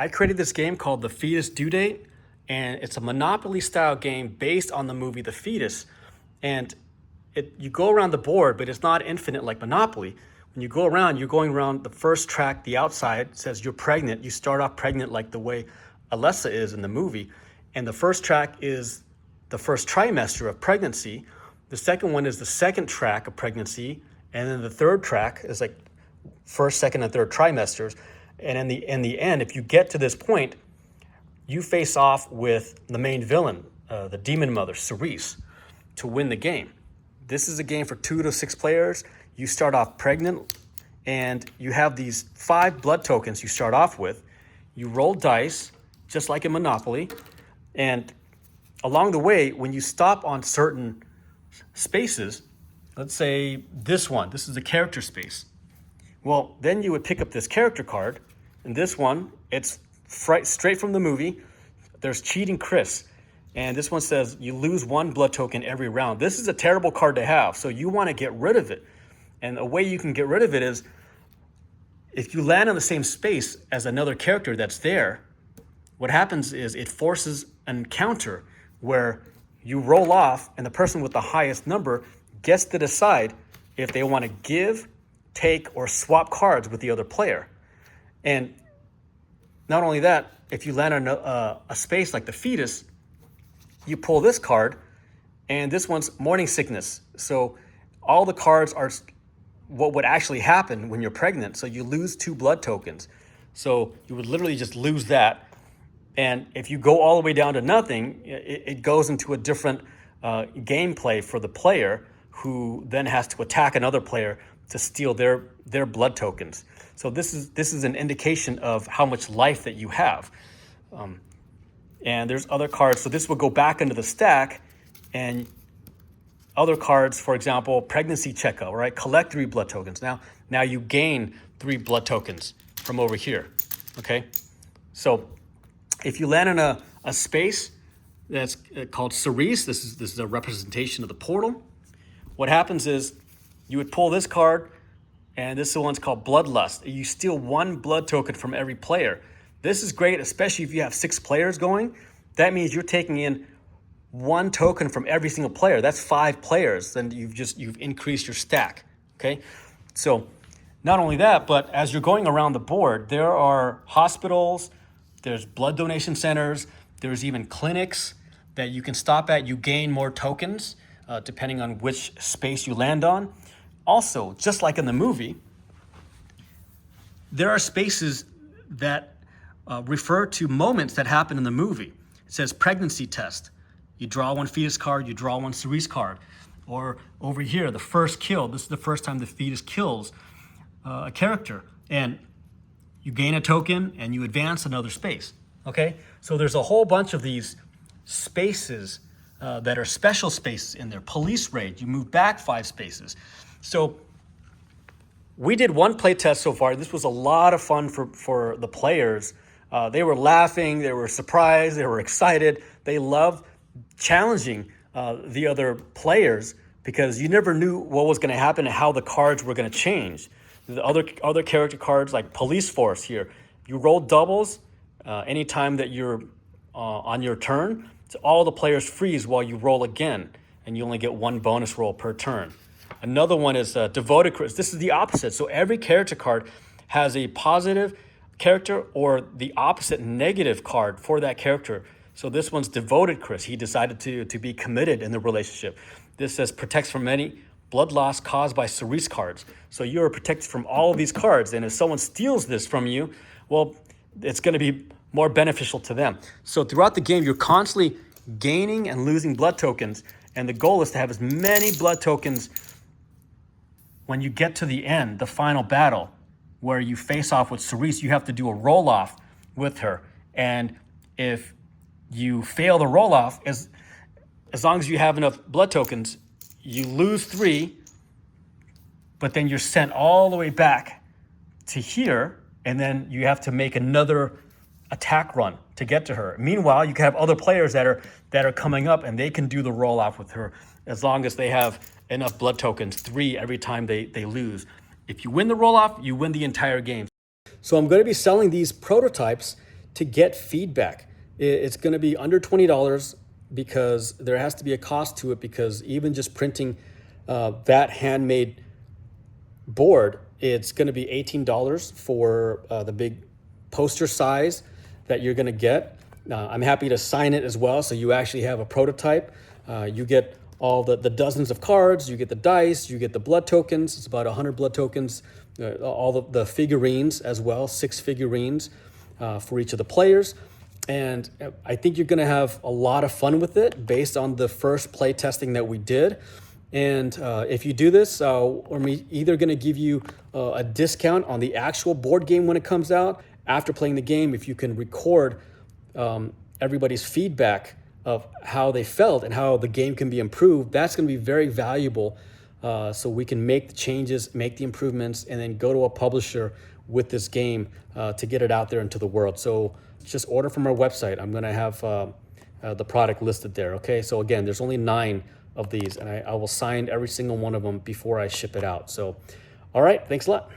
I created this game called the Fetus Due Date, and it's a Monopoly style game based on the movie The Fetus. And you go around the board, but it's not infinite like Monopoly. When you go around, you're going around the first track, the outside says you're pregnant. You start off pregnant like the way Alessa is in the movie. And the first track is the first trimester of pregnancy. The second one is the second track of pregnancy. And then the third track is like first, second, and third trimesters. And in the end, if you get to this point, you face off with the main villain, the demon mother, Cerise, to win the game. This is a game for 2 to 6 players. You start off pregnant, and you have these 5 blood tokens you start off with. You roll dice, just like in Monopoly. And along the way, when you stop on certain spaces, let's say this one, this is a character space. Well, then you would pick up this character card, and this one, it's straight from the movie. There's Cheating Chris, and this one says you lose 1 blood token every round. This is a terrible card to have, so you want to get rid of it. And a way you can get rid of it is if you land on the same space as another character that's there, what happens is it forces an encounter where you roll off, and the person with the highest number gets to decide if they want to give, take, or swap cards with the other player. And not only that, if you land on a space like the Fetus, you pull this card, and this one's morning sickness. So all the cards are what would actually happen when you're pregnant. So you lose 2 blood tokens. So you would literally just lose that. And if you go all the way down to nothing, it goes into a different gameplay for the player, who then has to attack another player to steal their blood tokens. So this is an indication of how much life that you have. And there's other cards. So this will go back into the stack, and other cards, for example, pregnancy checkup, right? Collect 3 blood tokens. Now you gain 3 blood tokens from over here, okay? So if you land in a space that's called Cerise, this is a representation of the portal. What happens is you would pull this card, and this one's called Bloodlust. You steal 1 blood token from every player. This is great, especially if you have 6 players going. That means you're taking in 1 token from every single player. That's 5 players. Then you've increased your stack. Okay, so not only that, but as you're going around the board, there are hospitals, there's blood donation centers, there's even clinics that you can stop at. You gain more tokens depending on which space you land on. Also, just like in the movie, there are spaces that refer to moments that happen in the movie. It says pregnancy test. You draw 1 fetus card, you draw 1 Cerise card. Or over here, the first kill. This is the first time the fetus kills a character. And you gain a token and you advance another space. Okay? So there's a whole bunch of these spaces that are special spaces in there. Police raid, you move back 5 spaces. So we did 1 play test so far. This was a lot of fun for the players. They were laughing, they were surprised, they were excited. They loved challenging the other players because you never knew what was going to happen and how the cards were going to change. The other character cards like Police Force here, you roll doubles anytime that you're on your turn. So all the players freeze while you roll again, and you only get 1 bonus roll per turn. Another one is Devoted Chris. This is the opposite. So every character card has a positive character or the opposite negative card for that character. So this one's Devoted Chris. He decided to be committed in the relationship. This says protects from any blood loss caused by Cerise cards. So you are protected from all of these cards. And if someone steals this from you, well, it's going to be more beneficial to them. So throughout the game, you're constantly gaining and losing blood tokens. And the goal is to have as many blood tokens when you get to the end, the final battle, where you face off with Cerise. You have to do a roll-off with her. And if you fail the roll-off, as long as you have enough blood tokens, you lose 3, but then you're sent all the way back to here, and then you have to make another attack run to get to her. Meanwhile, you can have other players that are coming up, and they can do the roll-off with her as long as they have enough blood tokens, 3 every time they lose. If you win the roll-off, you win the entire game. So I'm going to be selling these prototypes to get feedback. It's going to be under $20 because there has to be a cost to it, because even just printing that handmade board, it's going to be $18 for the big poster size that you're going to get. I'm happy to sign it as well, so you actually have a prototype. You get all the dozens of cards, you get the dice, you get the blood tokens. It's about 100 blood tokens, all the figurines as well, 6 figurines for each of the players. And I think you're going to have a lot of fun with it based on the first play testing that we did. And if you do this, we're either going to give you a discount on the actual board game when it comes out. After playing the game, if you can record everybody's feedback of how they felt and how the game can be improved, that's going to be very valuable. So we can make the changes, make the improvements, and then go to a publisher with this game to get it out there into the world. So just order from our website. I'm going to have the product listed there. Okay. So again, there's only 9 of these, and I will sign every single one of them before I ship it out. So, all right. Thanks a lot.